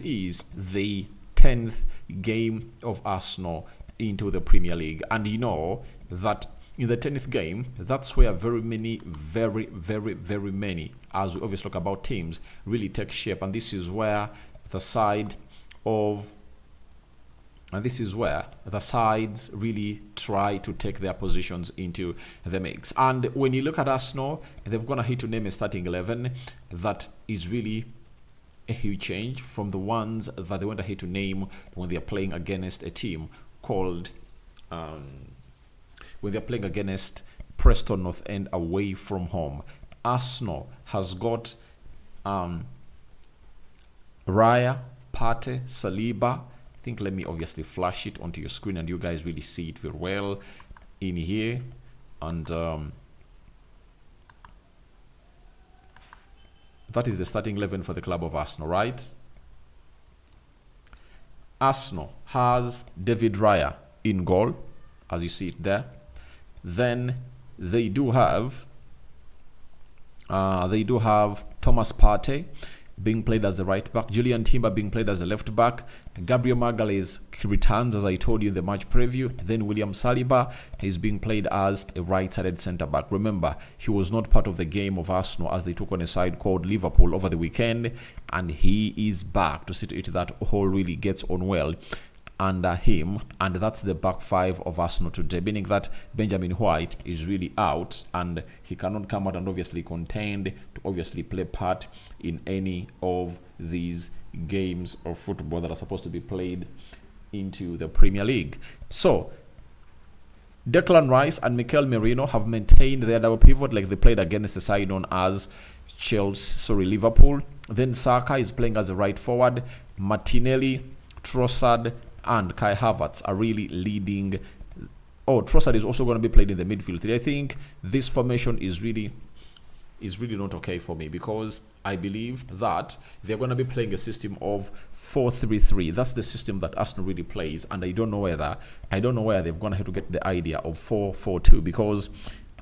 is the 10th game of Arsenal into the Premier League. And you know that in the 10th game, that's where very many, very many, as we always talk about teams, really take shape. And this is where the sides really try to take their positions into the mix. And when you look at Arsenal, they've gone ahead to name a starting 11 that is really a huge change from the ones that they went ahead to name when they're playing against a team called when they're playing against Preston North End away from home. Arsenal has got Raya, Partey, Saliba. I think let me obviously flash it onto your screen and you guys really see it very well in here. And that is the starting 11 for the club of Arsenal, right? Arsenal has David Raya in goal, as you see it there. Then they do have Thomas Partey being played as the right back, Julian Timber being played as the left back, Gabriel Magalhaes returns as I told you in the match preview. Then William Saliba is being played as a right-sided centre back. Remember, he was not part of the game of Arsenal as they took on a side called Liverpool over the weekend, and he is back to see to it that all really gets on well under him. And that's the back five of Arsenal today, meaning that Benjamin White is really out and he cannot come out and obviously contend to obviously play part in any of these games of football that are supposed to be played into the Premier League. So Declan Rice and Mikel Merino have maintained their double pivot like they played against the side known as Liverpool. Then Saka is playing as a right forward. Martinelli, Trossard and Kai Havertz are really leading. Oh, Trossard is also going to be played in the midfield. I think this formation is really not okay for me because I believe that they're going to be playing a system of 4-3-3. That's the system that Arsenal really plays, and I don't know where they've gone ahead to get the idea of 4-4-2 because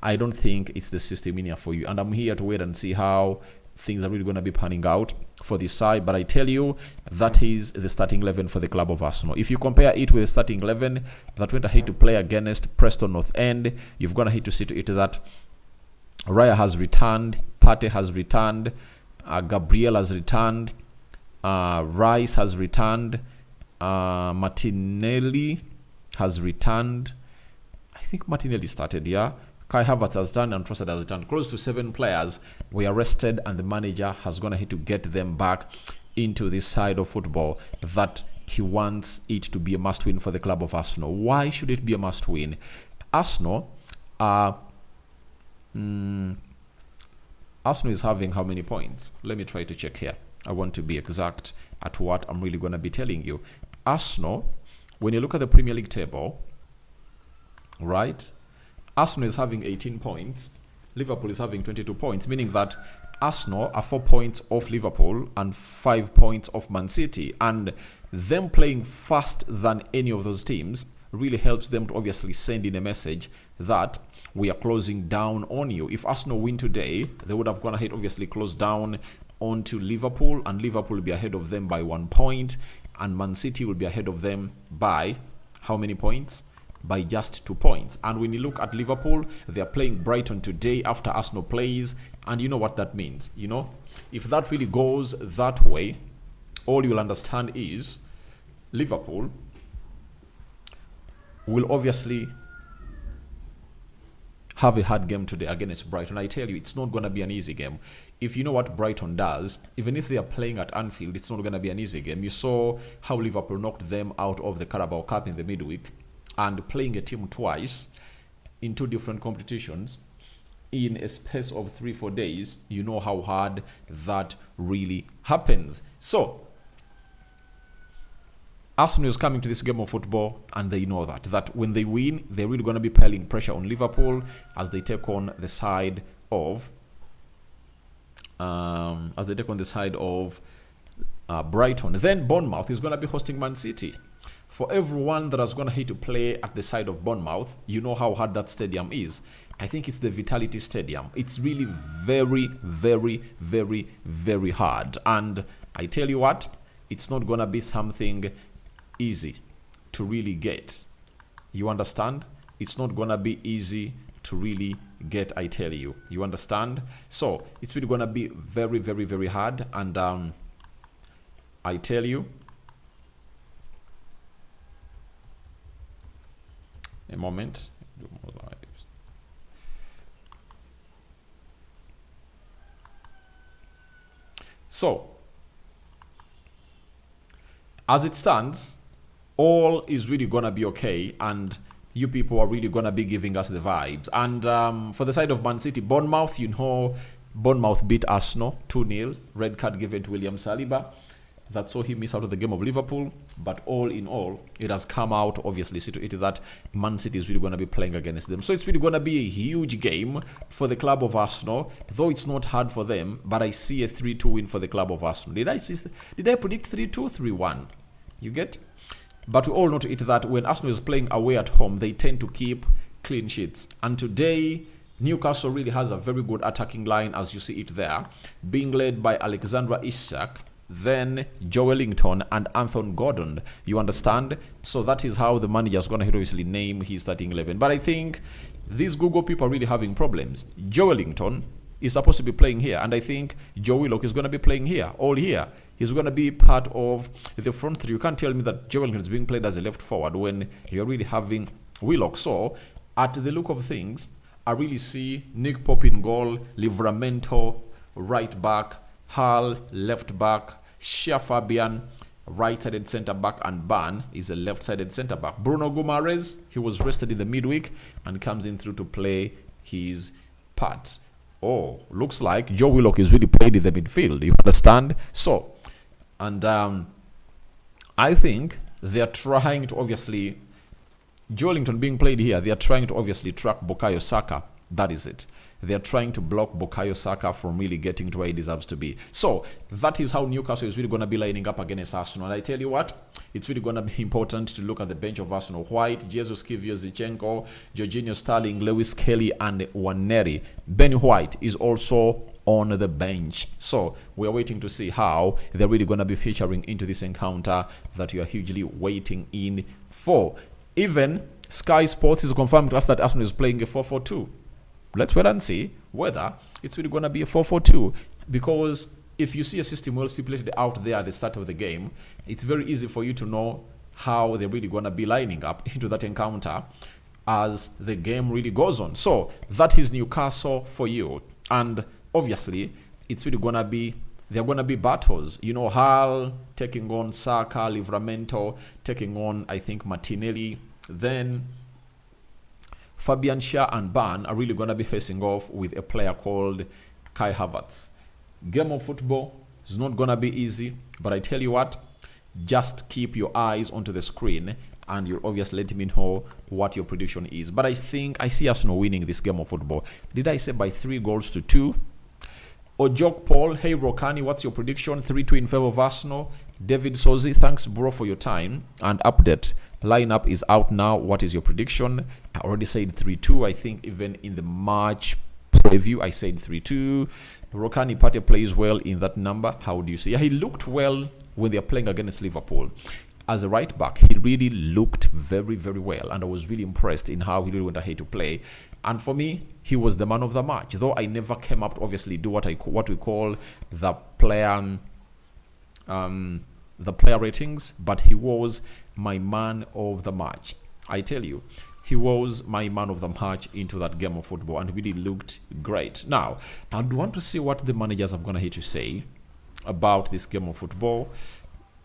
I don't think it's the system in here for you. And I'm here to wait and see how things are really going to be panning out for this side. But I tell you, that is the starting 11 for the club of Arsenal. If you compare it with the starting 11 that went ahead to play against Preston North End, you've gone ahead to see to it that Raya has returned, Partey has returned, Gabriel has returned, Rice has returned, Martinelli has returned. I think Martinelli started, yeah. Kai Havertz has done and Trossard has returned. Close to 7 players were arrested, and the manager has gone ahead to get them back into this side of football that he wants it to be a must-win for the club of Arsenal. Why should it be a must-win? Arsenal is having how many points? Let me try to check here. I want to be exact at what I'm really going to be telling you. Arsenal, when you look at the Premier League table, right? Arsenal is having 18 points. Liverpool is having 22 points, meaning that Arsenal are 4 points off Liverpool and 5 points off Man City. And them playing faster than any of those teams really helps them to obviously send in a message that we are closing down on you. If Arsenal win today, they would have gone ahead, obviously closed down onto Liverpool, and Liverpool will be ahead of them by 1 point, and Man City will be ahead of them by how many points? By just 2 points. And when you look at Liverpool, they are playing Brighton today after Arsenal plays, and you know what that means. You know, if that really goes that way, all you'll understand is Liverpool will obviously have a hard game today against Brighton. I tell you, it's not going to be an easy game. If you know what Brighton does, even if they are playing at Anfield, it's not going to be an easy game. You saw how Liverpool knocked them out of the Carabao Cup in the midweek, and playing a team twice in 2 different competitions in a space of 3-4 days, you know how hard that really happens. So Arsenal is coming to this game of football, and they know that when they win, they're really going to be piling pressure on Liverpool as they take on the side of Brighton. Then Bournemouth is going to be hosting Man City. For everyone that has gone ahead to play at the side of Bournemouth, you know how hard that stadium is. I think it's the Vitality Stadium. It's really very, very, very, very hard. And I tell you what, it's not gonna be something easy to really get. You understand? It's not gonna be easy to really get, I tell you. You understand? So it's really gonna be very, very, very hard. And I tell you, a moment. So as it stands, all is really gonna be okay, and you people are really gonna be giving us the vibes. And for the side of Man City, Bournemouth, you know, Bournemouth beat Arsenal 2-0. Red card given to William Saliba. That saw him miss out of the game of Liverpool. But all in all, it has come out, obviously, see to it that Man City is really going to be playing against them. So it's really going to be a huge game for the club of Arsenal, though it's not hard for them. But I see a 3-2 win for the club of Arsenal. Did I predict 3-2, 3-1? You get? But we all know to it that when Arsenal is playing away at home, they tend to keep clean sheets. And today, Newcastle really has a very good attacking line, as you see it there, being led by Alexandra Isak, then Joe Wellington and Anthony Gordon. You understand? So that is how the manager is going to obviously name his starting 11. But I think these Google people are really having problems. Joe Wellington is supposed to be playing here, and I think Joe Willock is going to be playing here, all here. He's going to be part of the front three. You can't tell me that Joe Wellington is being played as a left forward when you're really having Willock. So at the look of things, I really see Nick Pope in goal, Livramento right back, Hall left back, Shea Fabian right-sided centre-back, and Ban is a left-sided centre-back. Bruno Guimaraes, he was rested in the midweek and comes in through to play his part. Oh, looks like Joe Willock is really played in the midfield. You understand? So, and I think they're trying to obviously, Joe Wellington being played here, they are trying to obviously track Bukayo Saka. That is it. They're trying to block Bukayo Saka from really getting to where he deserves to be. So that is how Newcastle is really going to be lining up against Arsenal. And I tell you what, it's really going to be important to look at the bench of Arsenal. White, Jesus Kivio-Zichenko, Jorginho Sterling, Lewis Kelly, and Waneri. Ben White is also on the bench. So we are waiting to see how they're really going to be featuring into this encounter that you are hugely waiting in for. Even Sky Sports is confirmed to us that Arsenal is playing a 4-4-2. Let's wait and see whether it's really going to be a 4-4-2, because if you see a system well stipulated out there at the start of the game, it's very easy for you to know how they're really going to be lining up into that encounter as the game really goes on. So that is Newcastle for you. And obviously, it's really going to be, they're going to be battles. You know, Hall taking on Saka, Livramento taking on, I think, Martinelli. Then Fabian Schär and Ban are really going to be facing off with a player called Kai Havertz. Game of football is not going to be easy, but I tell you what, just keep your eyes onto the screen and you'll obviously let me know what your prediction is. But I think I see Arsenal winning this game of football. Did I say by 3-2? Ojok Paul, hey Rokani, what's your prediction? 3-2 in favor of Arsenal. David Sozi, thanks bro for your time and update. Lineup is out now. What is your prediction? I already said 3-2. I think even in the March preview, I said 3-2. Rokani Partey plays well in that number. How do you see? Yeah, he looked well when they are playing against Liverpool. As a right back, he really looked very, very well. And I was really impressed in how he really went ahead to play. And for me, he was the man of the match. Though I never came up to obviously do what we call the player ratings, but he was my man of the match. I tell you, he was my man of the match into that game of football and really looked great. Now, I want to see what the managers are going to hear to say about this game of football.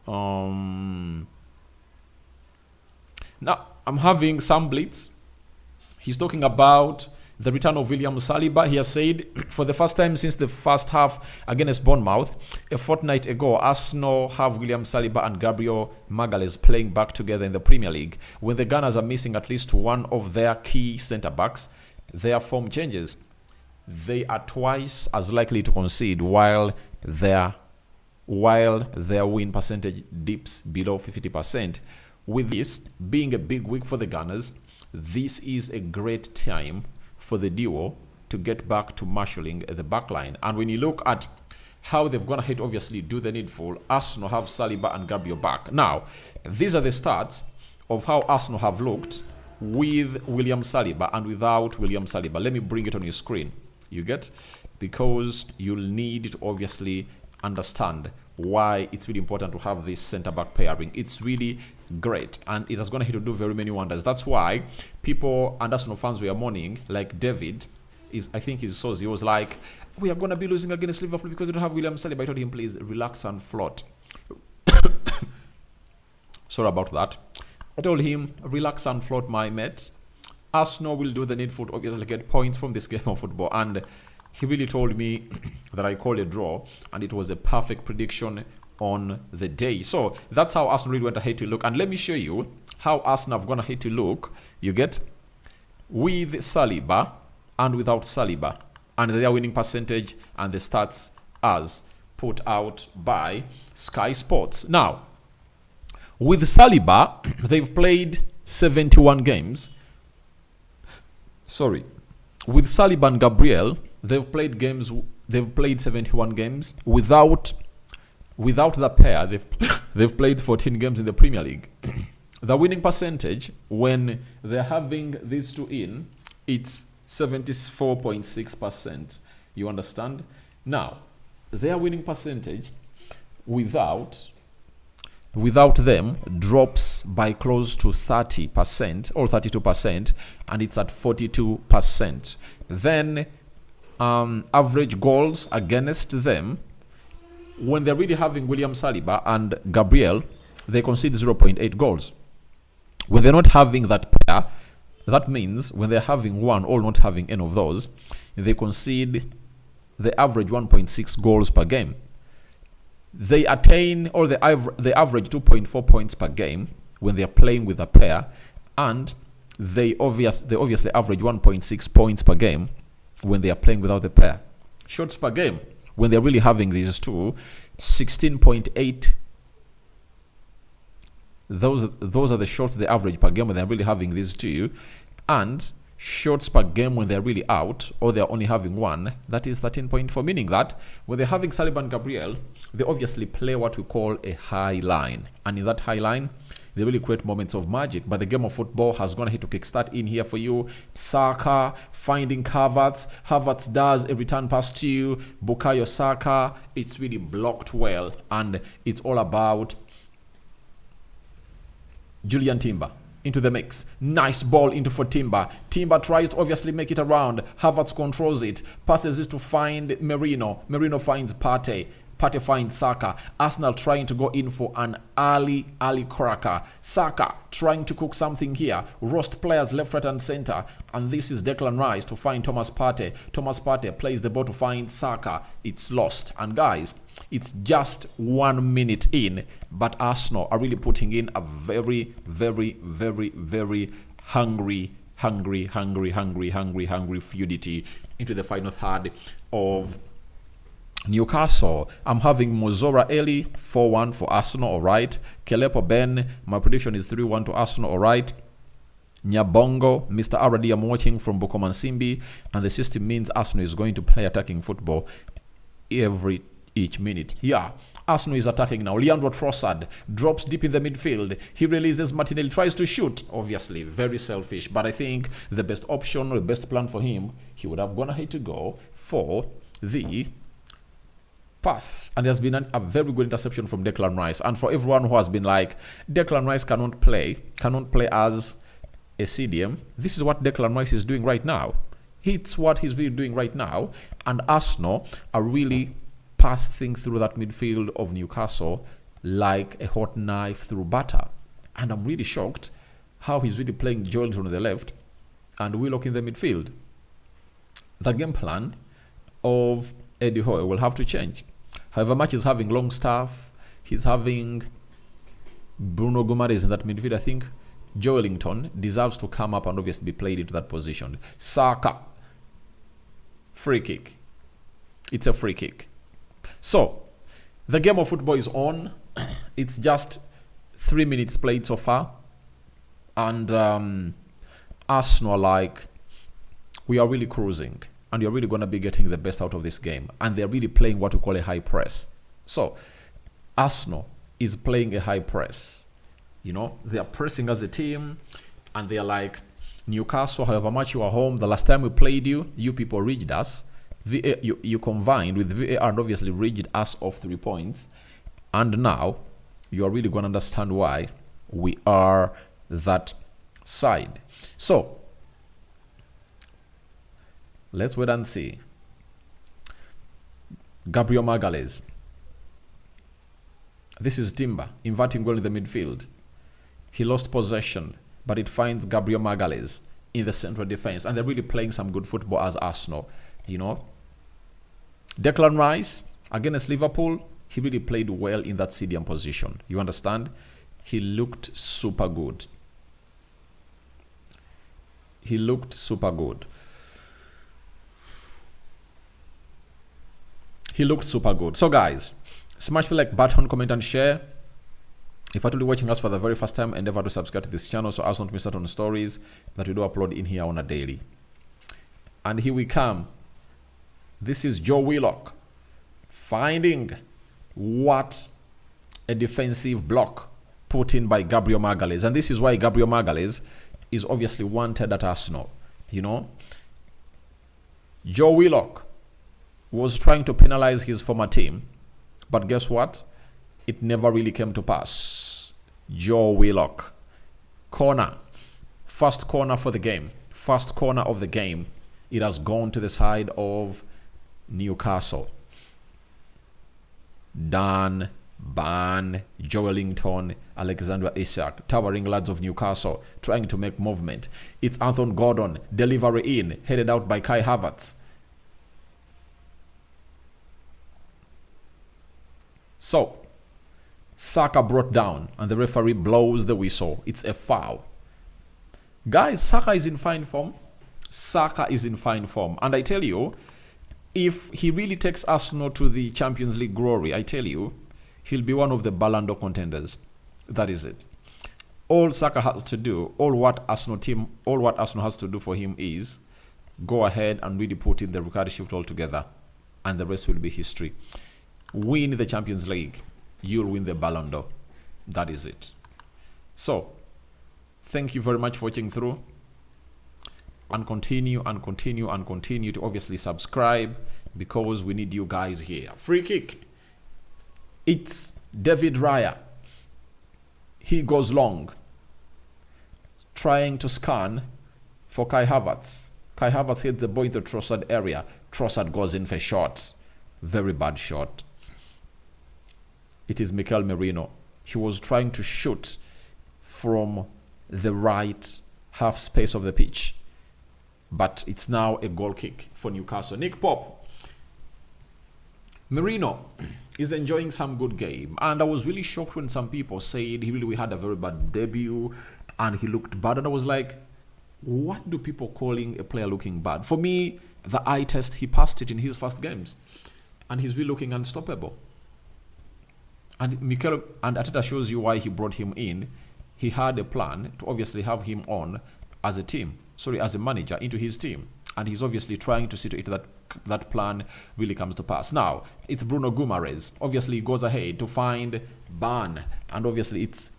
Now, I'm having Sam Blitz. He's talking about the return of William Saliba. He has said, for the first time since the first half against Bournemouth, a fortnight ago, Arsenal have William Saliba and Gabriel Magalhaes playing back together in the Premier League. When the Gunners are missing at least one of their key centre-backs, their form changes. They are twice as likely to concede while their win percentage dips below 50%. With this being a big week for the Gunners, this is a great time for the duo to get back to marshalling the backline. And when you look at how they've gone ahead, obviously, do the needful. Arsenal have Saliba and Gabriel back. Now, these are the stats of how Arsenal have looked with William Saliba and without William Saliba. Let me bring it on your screen. You get? Because you'll need to obviously understand why it's really important to have this centre-back pairing. It's really great, and it has gone ahead to do very many wonders. That's why people and Arsenal fans were mourning, like David, I think his source, he was like, we are going to be losing against Liverpool because we don't have William Saliba. I told him, please relax and float. Sorry about that. I told him, relax and float, my mates. Arsenal will do the needful to obviously get points from this game of football. And he really told me that I called a draw, and it was a perfect prediction on the day. So that's how Arsenal really went ahead to look. And let me show you how Arsenal have gone ahead to look. You get? With Saliba and without Saliba, and their winning percentage and the stats as put out by Sky Sports. Now, with Saliba, they've played 71 games. Sorry. With Saliba and Gabriel, they've played 71 games. Without the pair, they've played 14 games in the Premier League. The winning percentage, when they're having these two in, it's 74.6%. You understand? Now, their winning percentage without them drops by close to 30% or 32%, and it's at 42%. Then average goals against them, when they're really having William Saliba and Gabriel, they concede 0.8 goals. When they're not having that pair, that means when they're having one or not having any of those, they concede the average 1.6 goals per game. They attain, or they average 2.4 points per game when they're playing with a pair, and they obviously average 1.6 points per game when they are playing without the pair. Shots per game, when they're really having these two, 16.8. Those are the shots they average per game when they're really having these two. And shots per game when they're really out, or they're only having one, that is 13.4, meaning that when they're having Saliba and Gabriel, they obviously play what we call a high line. And in that high line, they really create moments of magic. But the game of football has gone ahead to kickstart in here for you. Saka finding Havertz. Havertz does a return pass to you. Bukayo Saka. It's really blocked well. And it's all about Julian Timber into the mix. Nice ball into for Timber. Timber tries to obviously make it around. Havertz controls it. Passes it to find Merino. Merino finds Partey. Partey finds Saka. Arsenal trying to go in for an early cracker. Saka trying to cook something here. Roast players left, right, and center. And this is Declan Rice to find Thomas Partey. Thomas Partey plays the ball to find Saka. It's lost. And guys, it's just 1 minute in, but Arsenal are really putting in a very, very, very, very hungry fluidity into the final third of Newcastle. I'm having Mozora Eli 4-1 for Arsenal, all right. Kelepo Ben, my prediction is 3-1 to Arsenal, all right. Nyabongo, Mr. Aradi, I'm watching from Bukoman Simbi, and the system means Arsenal is going to play attacking football each minute. Yeah, Arsenal is attacking now. Leandro Trossard drops deep in the midfield. He releases Martinelli, tries to shoot. Obviously, very selfish, but I think the best option or the best plan for him, he would have gone ahead to go for the pass. And there's been a very good interception from Declan Rice. And for everyone who has been like, Declan Rice cannot play as a CDM, this is what Declan Rice is doing right now. It's what he's really doing right now. And Arsenal are really passing through that midfield of Newcastle like a hot knife through butter. And I'm really shocked how he's really playing Joelinton on the left and Willock in the midfield. The game plan of Eddie Howe will have to change. However much he's having Longstaff, he's having Bruno Guimaraes in that midfield, I think Joelinton deserves to come up and obviously be played into that position. Saka, free kick. It's a free kick. So, the game of football is on. It's just 3 minutes played so far. And Arsenal, we are really cruising. and you're really going to be getting the best out of this game. And they're really playing what we call a high press. So Arsenal is playing a high press. You know, they are pressing as a team, and they're like, Newcastle, however much you are home, the last time we played you, you people rigged us. You combined with VAR and obviously rigged us off 3 points. And now you are really going to understand why we are that side. So let's wait and see. Gabriel Magalhaes. This is Timber inverting goal in the midfield. He lost possession, but it finds Gabriel Magalhaes in the central defense, and they're really playing some good football as Arsenal. You know, Declan Rice against Liverpool, he really played well in that CDM position. You understand? He looked super good. He looked super good. He looked super good. So guys, smash the like button, comment and share. If you're watching us for the very first time, endeavor to subscribe to this channel so as not to miss out on stories that we do upload in here on a daily. And here we come. This is Joe Willock finding what a defensive block put in by Gabriel Magalhaes. And this is why Gabriel Magalhaes is obviously wanted at Arsenal. You know, Joe Willock was trying to penalize his former team, but guess what? It never really came to pass. Joe Willock. Corner. First corner for the game. First corner of the game. It has gone to the side of Newcastle. Dan, Ban, Joelinton, Alexander Isak, towering lads of Newcastle, trying to make movement. It's Anthony Gordon, delivery in, headed out by Kai Havertz. So, Saka brought down, and the referee blows the whistle. It's a foul. Guys, Saka is in fine form. Saka is in fine form. And I tell you, if he really takes Arsenal to the Champions League glory, I tell you, he'll be one of the Ballon d'Or contenders. That is it. All Saka has to do, all what Arsenal has to do for him is go ahead and really put in the Rokani shift altogether, and the rest will be history. Win the Champions League, you'll win the Ballon d'Or. That is it. So, thank you very much for watching through. And continue to obviously subscribe, because we need you guys here. Free kick. It's David Raya. He goes long, trying to scan for Kai Havertz. Kai Havertz hits the ball in the Trossard area. Trossard goes in for a shot. Very bad shot. It is Mikel Merino. He was trying to shoot from the right half space of the pitch, but it's now a goal kick for Newcastle. Nick Pope. Merino is enjoying some good game, and I was really shocked when some people said he really had a very bad debut and he looked bad, and I was like, what do people calling a player looking bad? For me, the eye test, he passed it in his first games, and he's really looking unstoppable. And Mikel and Arteta shows you why he brought him in. He had a plan to obviously have him on as a manager into his team, and he's obviously trying to see to it that that plan really comes to pass. Now it's Bruno Guimaraes. Obviously he goes ahead to find Ban, and obviously it's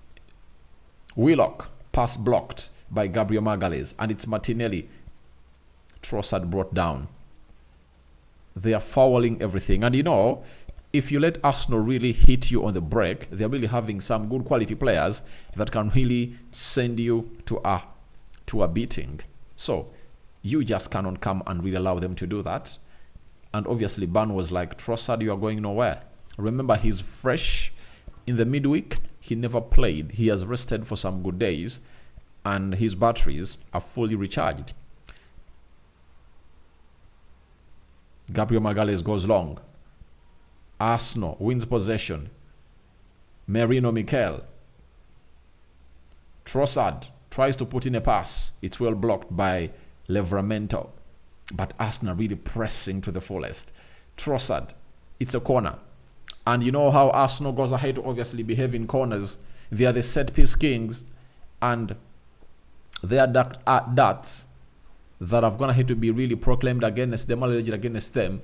Willock, pass blocked by Gabriel Magalhaes, and it's Martinelli. Trossard brought down. They are fouling everything, and you know, if you let Arsenal really hit you on the break, they're really having some good quality players that can really send you to a beating. So you just cannot come and really allow them to do that. And obviously Ban was like, Trossard, you are going nowhere. Remember, he's fresh in the midweek. He never played. He has rested for some good days, and his batteries are fully recharged. Gabriel Magalhaes goes long. Arsenal wins possession. Merino Mikel. Trossard tries to put in a pass. It's well blocked by Livramento. But Arsenal really pressing to the fullest. Trossard. It's a corner. And you know how Arsenal goes ahead to obviously behave in corners. They are the set piece kings. And their darts, that are going to be really proclaimed against them, alleged against them,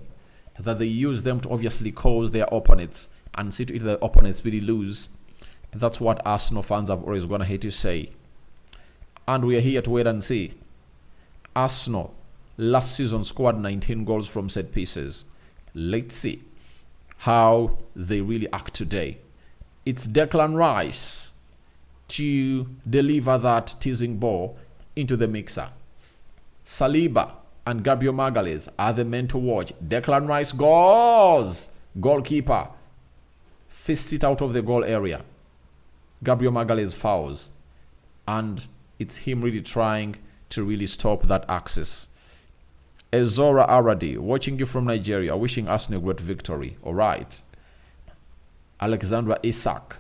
that they use them to obviously cause their opponents and see to it the opponents really lose. That's what Arsenal fans have always going to hate to say. And we are here to wait and see. Arsenal last season scored 19 goals from set pieces. Let's see how they really act today. It's Declan Rice to deliver that teasing ball into the mixer. Saliba and Gabriel Magalhaes are the men to watch. Declan Rice goes. Goalkeeper fists it out of the goal area. Gabriel Magalhaes fouls. And it's him really trying to really stop that access. Ezora Aradi, watching you from Nigeria, wishing Arsenal a great victory. All right. Alexandra Isak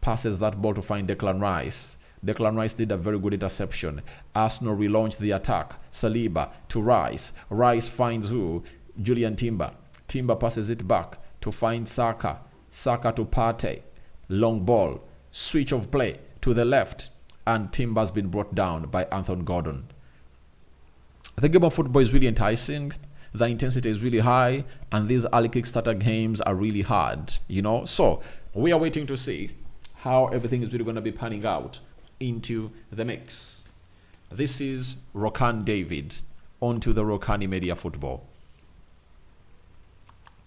passes that ball to find Declan Rice. Declan Rice did a very good interception. Arsenal relaunched the attack. Saliba to Rice. Rice finds who? Julian Timber. Timber passes it back to find Saka. Saka to Partey. Long ball. Switch of play to the left. And Timber's been brought down by Anthony Gordon. The game of football is really enticing. The intensity is really high. And these early Kickstarter games are really hard. So we are waiting to see how everything is really going to be panning out into the mix. This is Rokani David. On to the Rokani Media Football.